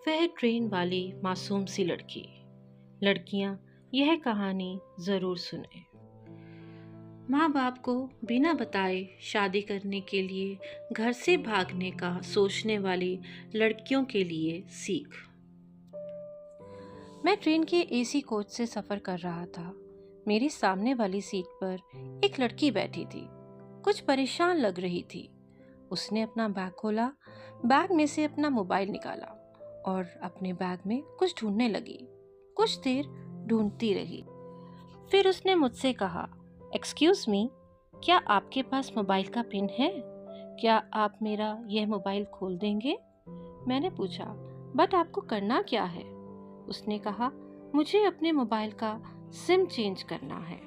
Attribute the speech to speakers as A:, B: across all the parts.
A: वह ट्रेन वाली मासूम सी लड़की। लड़कियां यह कहानी ज़रूर सुने। माँ बाप को बिना बताए शादी करने के लिए घर से भागने का सोचने वाली लड़कियों के लिए सीख। मैं ट्रेन के एसी कोच से सफ़र कर रहा था। मेरी सामने वाली सीट पर एक लड़की बैठी थी। कुछ परेशान लग रही थी। उसने अपना बैग खोला, बैग में से अपना मोबाइल निकाला और अपने बैग में कुछ ढूंढने लगी। कुछ देर ढूंढती रही। फिर उसने मुझसे कहा, एक्सक्यूज मी, क्या आपके पास मोबाइल का पिन है? क्या आप मेरा यह मोबाइल खोल देंगे? मैंने पूछा, बट आपको करना क्या है? उसने कहा, मुझे अपने मोबाइल का सिम चेंज करना है।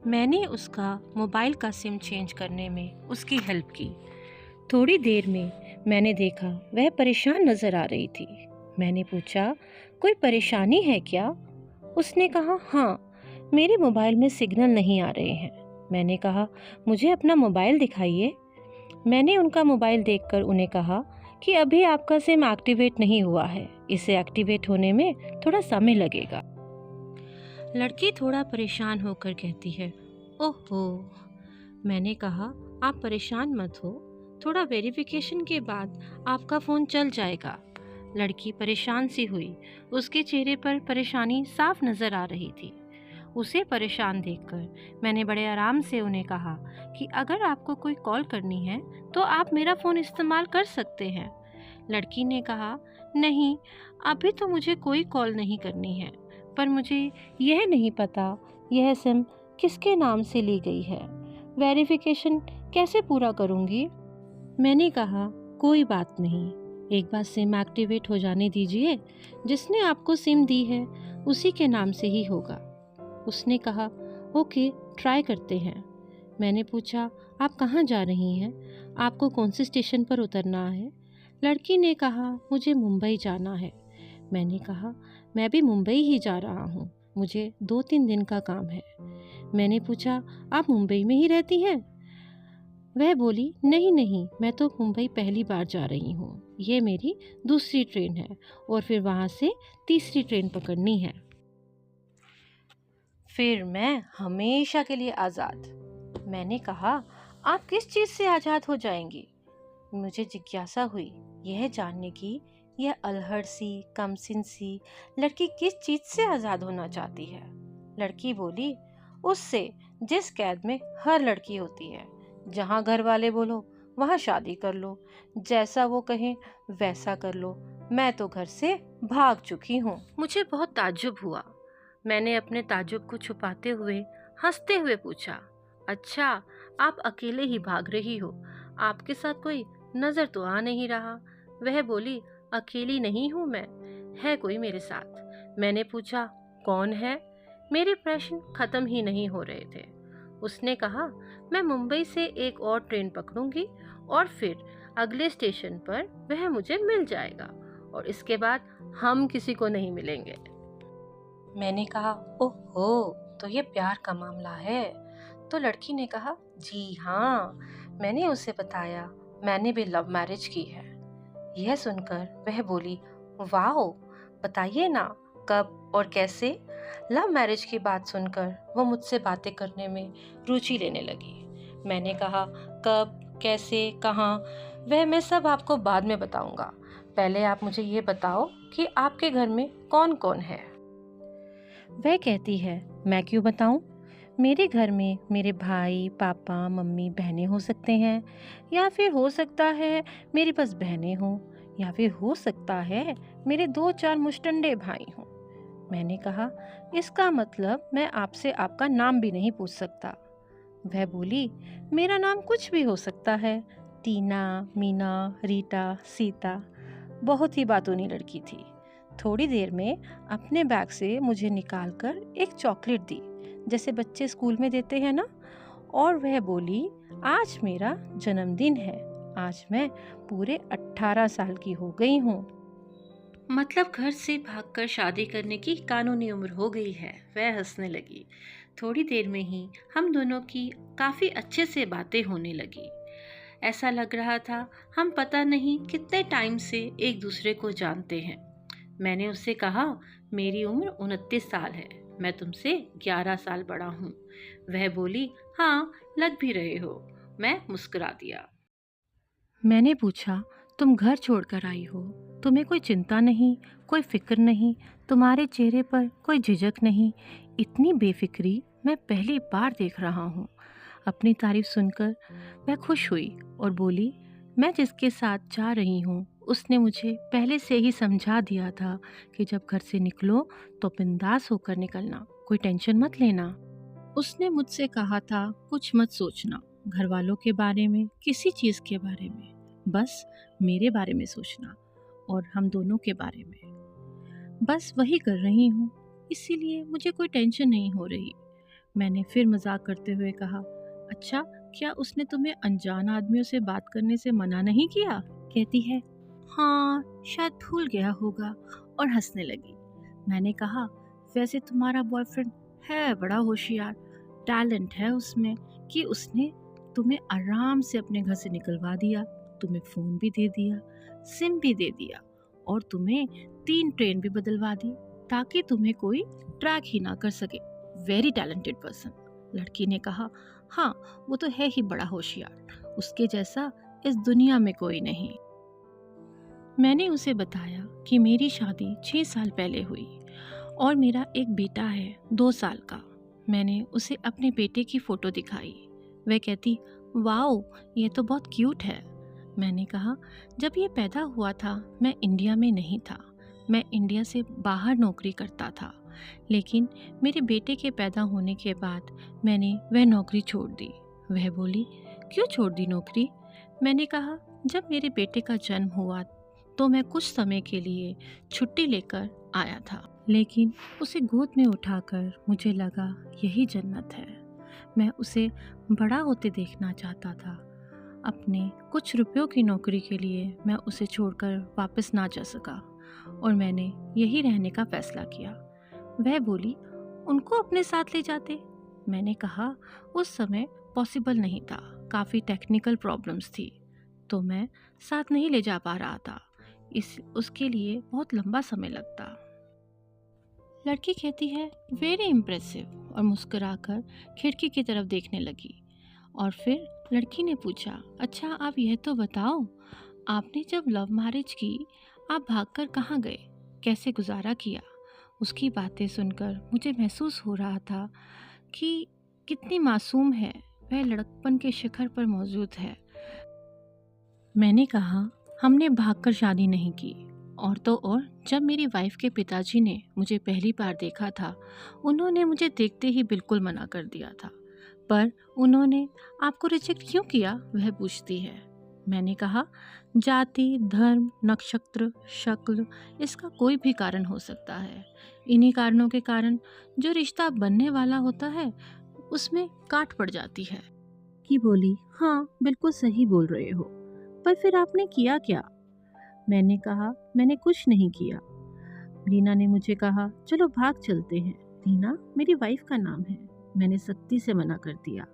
A: मैंने उसका मोबाइल का सिम चेंज करने में उसकी हेल्प की। थोड़ी देर में मैंने देखा वह परेशान नज़र आ रही थी। मैंने पूछा, कोई परेशानी है क्या? उसने कहा, हाँ, मेरे मोबाइल में सिग्नल नहीं आ रहे हैं। मैंने कहा, मुझे अपना मोबाइल दिखाइए। मैंने उनका मोबाइल देखकर उन्हें कहा कि अभी आपका सिम एक्टिवेट नहीं हुआ है, इसे एक्टिवेट होने में थोड़ा समय लगेगा। लड़की थोड़ा परेशान होकर कहती है, ओहो। मैंने कहा, आप परेशान मत हो, थोड़ा वेरिफिकेशन के बाद आपका फ़ोन चल जाएगा। लड़की परेशान सी हुई। उसके चेहरे पर परेशानी साफ नज़र आ रही थी। उसे परेशान देखकर मैंने बड़े आराम से उन्हें कहा कि अगर आपको कोई कॉल करनी है तो आप मेरा फ़ोन इस्तेमाल कर सकते हैं। लड़की ने कहा, नहीं, अभी तो मुझे कोई कॉल नहीं करनी है, पर मुझे यह नहीं पता यह सिम किसके नाम से ली गई है। वेरिफिकेशन कैसे पूरा करूँगी? मैंने कहा, कोई बात नहीं, एक बार सिम एक्टिवेट हो जाने दीजिए। जिसने आपको सिम दी है उसी के नाम से ही होगा। उसने कहा, ओके, ट्राई करते हैं। मैंने पूछा, आप कहाँ जा रही हैं? आपको कौन से स्टेशन पर उतरना है? लड़की ने कहा, मुझे मुंबई जाना है। मैंने कहा, मैं भी मुंबई ही जा रहा हूँ, मुझे 2-3 दिन का काम है। मैंने पूछा, आप मुंबई में ही रहती हैं? वह बोली, नहीं नहीं, मैं तो मुंबई पहली बार जा रही हूँ, ये मेरी दूसरी ट्रेन है और फिर वहाँ से तीसरी ट्रेन पकड़नी है। फिर मैं हमेशा के लिए आज़ाद। मैंने कहा, आप किस चीज़ से आज़ाद हो जाएंगी? मुझे जिज्ञासा हुई यह जानने की, यह अल्हड़ सी कमसिन सी लड़की किस चीज़ से आज़ाद होना चाहती है। लड़की बोली, उससे जिस कैद में हर लड़की होती है, जहाँ घर वाले बोलो वहाँ शादी कर लो, जैसा वो कहें वैसा कर लो। मैं तो घर से भाग चुकी हूँ। मुझे बहुत ताज्जुब हुआ। मैंने अपने ताज्जुब को छुपाते हुए हंसते हुए पूछा, अच्छा, आप अकेले ही भाग रही हो, आपके साथ कोई नज़र तो आ नहीं रहा। वह बोली, अकेली नहीं हूँ मैं, है कोई मेरे साथ। मैंने पूछा, कौन है? मेरे प्रश्न खत्म ही नहीं हो रहे थे। उसने कहा, मैं मुंबई से एक और ट्रेन पकड़ूंगी और फिर अगले स्टेशन पर वह मुझे मिल जाएगा और इसके बाद हम किसी को नहीं मिलेंगे। मैंने कहा, ओहो, तो ये प्यार का मामला है? तो लड़की ने कहा, जी हाँ, मैंने उसे बताया मैंने भी लव मैरिज की है। यह सुनकर वह बोली, वाओ, बताइए ना, कब और कैसे? लव मैरिज की बात सुनकर वो मुझसे बातें करने में रुचि लेने लगी। मैंने कहा, कब, कैसे, कहाँ, वह मैं सब आपको बाद में बताऊंगा। पहले आप मुझे ये बताओ कि आपके घर में कौन कौन है? वह कहती है, मैं क्यों बताऊं? मेरे घर में मेरे भाई, पापा, मम्मी, बहनें हो सकते हैं, या फिर हो सकता है मेरी बस बहनें हों, या फिर हो सकता है मेरे 2-4 मुश्तंडे भाई हों। मैंने कहा, इसका मतलब मैं आपसे आपका नाम भी नहीं पूछ सकता। वह बोली, मेरा नाम कुछ भी हो सकता है, टीना, मीना, रीटा, सीता। बहुत ही बातूनी लड़की थी। थोड़ी देर में अपने बैग से मुझे निकालकर एक चॉकलेट दी, जैसे बच्चे स्कूल में देते हैं ना, और वह बोली, आज मेरा जन्मदिन है, आज मैं पूरे 18 साल की हो गई हूँ। मतलब घर से भागकर शादी करने की कानूनी उम्र हो गई है। वह हंसने लगी। थोड़ी देर में ही हम दोनों की काफ़ी अच्छे से बातें होने लगी। ऐसा लग रहा था हम पता नहीं कितने टाइम से एक दूसरे को जानते हैं। मैंने उससे कहा, मेरी उम्र 29 साल है, मैं तुमसे 11 साल बड़ा हूँ। वह बोली, हाँ लग भी रहे हो। मैं मुस्कुरा दिया। मैंने पूछा, तुम घर छोड़कर आई हो, तुम्हें कोई चिंता नहीं, कोई फिक्र नहीं, तुम्हारे चेहरे पर कोई झिझक नहीं। इतनी बेफिक्री मैं पहली बार देख रहा हूँ। अपनी तारीफ सुनकर मैं खुश हुई और बोली, मैं जिसके साथ जा रही हूँ उसने मुझे पहले से ही समझा दिया था कि जब घर से निकलो तो बिंदास होकर निकलना, कोई टेंशन मत लेना। उसने मुझसे कहा था, कुछ मत सोचना, घर वालों के बारे में, किसी चीज़ के बारे में, बस मेरे बारे में सोचना और हम दोनों के बारे में। बस वही कर रही हूँ, इसीलिए मुझे कोई टेंशन नहीं हो रही। मैंने फिर मजाक करते हुए कहा, अच्छा, क्या उसने तुम्हें अनजान आदमियों से बात करने से मना नहीं किया? कहती है, हाँ शायद भूल गया होगा, और हंसने लगी। मैंने कहा, वैसे तुम्हारा बॉयफ्रेंड है बड़ा होशियार, टैलेंट है उसमें कि उसने तुम्हें आराम से अपने घर से निकलवा दिया, तुम्हें फ़ोन भी दे दिया, सिम भी दे दिया, और तुम्हें 3 ट्रेन भी बदलवा दी ताकि तुम्हें कोई ट्रैक ही ना कर सके। Very talented person. लड़की ने कहा, हाँ वो तो है ही बड़ा होशियार, उसके जैसा इस दुनिया में कोई नहीं। मैंने उसे बताया कि मेरी शादी 6 साल पहले हुई और मेरा एक बेटा है 2 साल का। मैंने उसे अपने बेटे की फ़ोटो दिखाई। वह कहती, वाओ ये तो बहुत क्यूट है। मैंने कहा, जब ये पैदा हुआ था मैं इंडिया में नहीं था, मैं इंडिया से बाहर नौकरी करता था, लेकिन मेरे बेटे के पैदा होने के बाद मैंने वह नौकरी छोड़ दी। वह बोली, क्यों छोड़ दी नौकरी? मैंने कहा, जब मेरे बेटे का जन्म हुआ तो मैं कुछ समय के लिए छुट्टी लेकर आया था, लेकिन उसे गोद में उठाकर मुझे लगा यही जन्नत है। मैं उसे बड़ा होते देखना चाहता था। अपने कुछ रुपयों की नौकरी के लिए मैं उसे छोड़कर वापस ना जा सका और मैंने यही रहने का फैसला किया। वह बोली, उनको अपने साथ ले जाते। मैंने कहा, उस समय पॉसिबल नहीं था, काफ़ी टेक्निकल प्रॉब्लम्स थी, तो मैं साथ नहीं ले जा पा रहा था, उसके लिए बहुत लंबा समय लगता। लड़की कहती है, वेरी इम्प्रेसिव, और मुस्कुराकर खिड़की की तरफ देखने लगी। और फिर लड़की ने पूछा, अच्छा आप यह तो बताओ, आपने जब लव मैरिज की आप भागकर कहाँ गए, कैसे गुजारा किया? उसकी बातें सुनकर मुझे महसूस हो रहा था कि कितनी मासूम है, वह लड़कपन के शिखर पर मौजूद है। मैंने कहा, हमने भागकर शादी नहीं की, और तो और जब मेरी वाइफ के पिताजी ने मुझे पहली बार देखा था उन्होंने मुझे देखते ही बिल्कुल मना कर दिया था। पर उन्होंने आपको रिजेक्ट क्यों किया, वह पूछती है। मैंने कहा, जाति, धर्म, नक्षत्र, शक्ल, इसका कोई भी कारण हो सकता है। इन्हीं कारणों के कारण जो रिश्ता बनने वाला होता है उसमें काट पड़ जाती है। की बोली, हाँ बिल्कुल सही बोल रहे हो, पर फिर आपने किया क्या? मैंने कहा, मैंने कुछ नहीं किया। रीना ने मुझे कहा, चलो भाग चलते हैं। रीना मेरी वाइफ का नाम है। मैंने सख्ती से मना कर दिया।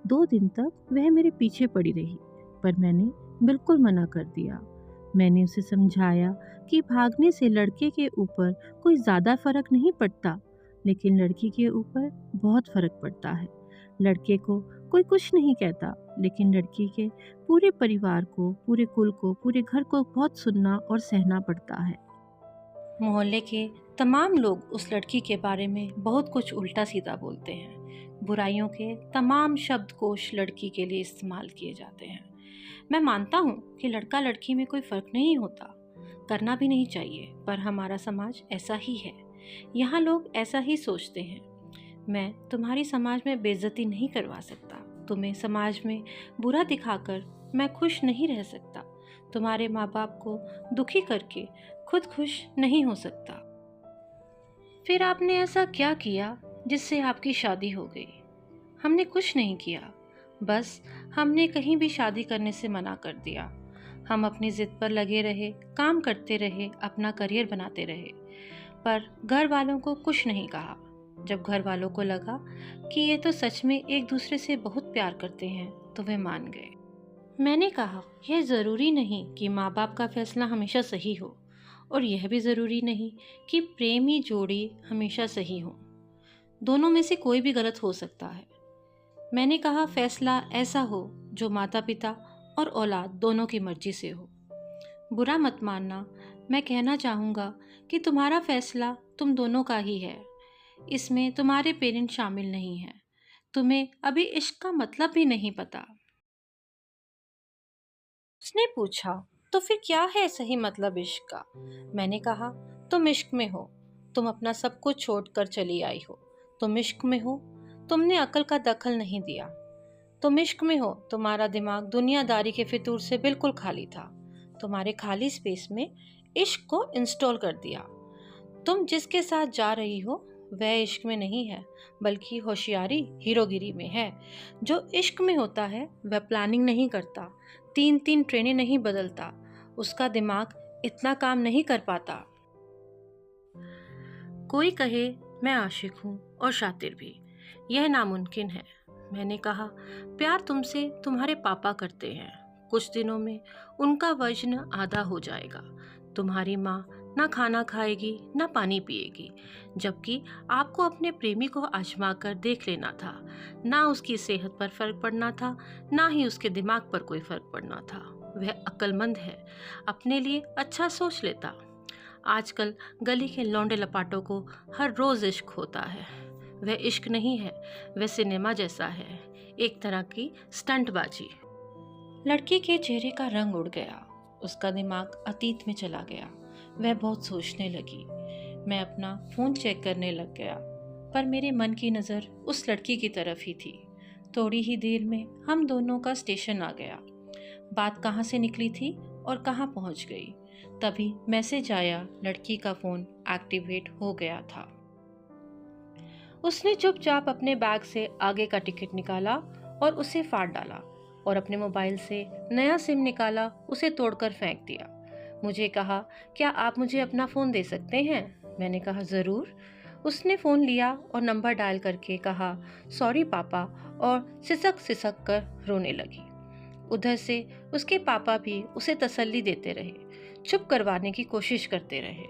A: 2 दिन तक वह मेरे पीछे पड़ी रही, पर मैंने बिल्कुल मना कर दिया। मैंने उसे समझाया कि भागने से लड़के के ऊपर कोई ज़्यादा फर्क नहीं पड़ता, लेकिन लड़की के ऊपर बहुत फर्क पड़ता है। लड़के को कोई कुछ नहीं कहता, लेकिन लड़की के पूरे परिवार को, पूरे कुल को, पूरे घर को बहुत सुनना और सहना पड़ता है। मोहल्ले के तमाम लोग उस लड़की के बारे में बहुत कुछ उल्टा सीधा बोलते हैं। बुराइयों के तमाम शब्दकोश लड़की के लिए इस्तेमाल किए जाते हैं। मैं मानता हूँ कि लड़का लड़की में कोई फ़र्क नहीं होता, करना भी नहीं चाहिए, पर हमारा समाज ऐसा ही है, यहाँ लोग ऐसा ही सोचते हैं। मैं तुम्हारी समाज में बेइज्जती नहीं करवा सकता, तुम्हें समाज में बुरा दिखाकर मैं खुश नहीं रह सकता, तुम्हारे माँ बाप को दुखी करके खुद खुश नहीं हो सकता। फिर आपने ऐसा क्या किया जिससे आपकी शादी हो गई? हमने कुछ नहीं किया, बस हमने कहीं भी शादी करने से मना कर दिया। हम अपनी ज़िद पर लगे रहे, काम करते रहे, अपना करियर बनाते रहे, पर घर वालों को कुछ नहीं कहा। जब घर वालों को लगा कि ये तो सच में एक दूसरे से बहुत प्यार करते हैं तो वे मान गए। मैंने कहा, यह ज़रूरी नहीं कि माँ बाप का फैसला हमेशा सही हो, और यह भी ज़रूरी नहीं कि प्रेमी जोड़ी हमेशा सही हो। दोनों में से कोई भी गलत हो सकता है। मैंने कहा, फैसला ऐसा हो जो माता पिता और औलाद दोनों की मर्जी से हो। बुरा मत मानना, मैं कहना चाहूँगा कि तुम्हारा फैसला तुम दोनों का ही है। इसमें तुम्हारे पेरेंट्स शामिल नहीं हैं। तुम्हें अभी इश्क का मतलब भी नहीं पता। उसने पूछा, तो फिर क्या है सही मतलब इश्क का? मैंने कहा, तुम इश्क में हो। तुम अपना सब कुछ छोड़कर चली आई हो। तुम इश्क में हो। तुमने अकल का दखल नहीं दिया। तुम इश्क में हो। तुम्हारा दिमाग दुनियादारी के फितूर से बिल्कुल खाली था। तुम्हारे खाली स्पेस में इश्क को इंस्टॉल कर दिया। तुम जिसके साथ जा रही हो वह इश्क में नहीं है, बल्कि होशियारी हीरोगिरी में है। जो इश्क में होता है वह प्लानिंग नहीं करता, 3-3 ट्रेनें नहीं बदलता, उसका दिमाग इतना काम नहीं कर पाता। कोई कहे मैं आशिक हूँ और शातिर भी, यह नामुमकिन है। मैंने कहा, प्यार तुमसे तुम्हारे पापा करते हैं। कुछ दिनों में उनका वजन आधा हो जाएगा। तुम्हारी माँ ना खाना खाएगी ना पानी पिएगी, जबकि आपको अपने प्रेमी को आजमा कर देख लेना था। ना उसकी सेहत पर फर्क पड़ना था, ना ही उसके दिमाग पर कोई फर्क पड़ना था। वह अक्लमंद है, अपने लिए अच्छा सोच लेता। आजकल गली के लौंडे लपाटों को हर रोज इश्क होता है। वह इश्क नहीं है, वह सिनेमा जैसा है, एक तरह की स्टंटबाजी। लड़की के चेहरे का रंग उड़ गया। उसका दिमाग अतीत में चला गया। वह बहुत सोचने लगी। मैं अपना फोन चेक करने लग गया, पर मेरे मन की नज़र उस लड़की की तरफ ही थी। थोड़ी ही देर में हम दोनों का स्टेशन आ गया। बात कहाँ से निकली थी और कहाँ पहुँच गई, तभी मैसेज आया, लड़की का फ़ोन एक्टिवेट हो गया था। उसने चुपचाप अपने बैग से आगे का टिकट निकाला और उसे फाड़ डाला, और अपने मोबाइल से नया सिम निकाला, उसे तोड़कर फेंक दिया। मुझे कहा, क्या आप मुझे अपना फ़ोन दे सकते हैं? मैंने कहा, ज़रूर। उसने फ़ोन लिया और नंबर डायल करके कहा, सॉरी पापा, और सिसक सिसक कर रोने लगी। उधर से उसके पापा भी उसे तसल्ली देते रहे, चुप करवाने की कोशिश करते रहे।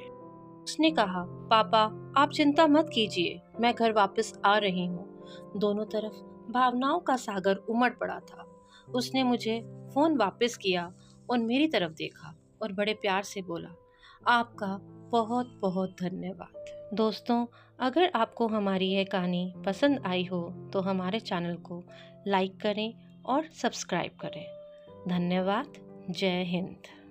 A: उसने कहा, पापा आप चिंता मत कीजिए, मैं घर वापस आ रही हूँ। दोनों तरफ भावनाओं का सागर उमड़ पड़ा था। उसने मुझे फोन वापस किया और मेरी तरफ देखा और बड़े प्यार से बोला, आपका बहुत बहुत धन्यवाद। दोस्तों, अगर आपको हमारी यह कहानी पसंद आई हो तो हमारे चैनल को लाइक करें और सब्सक्राइब करें। धन्यवाद। जय हिंद।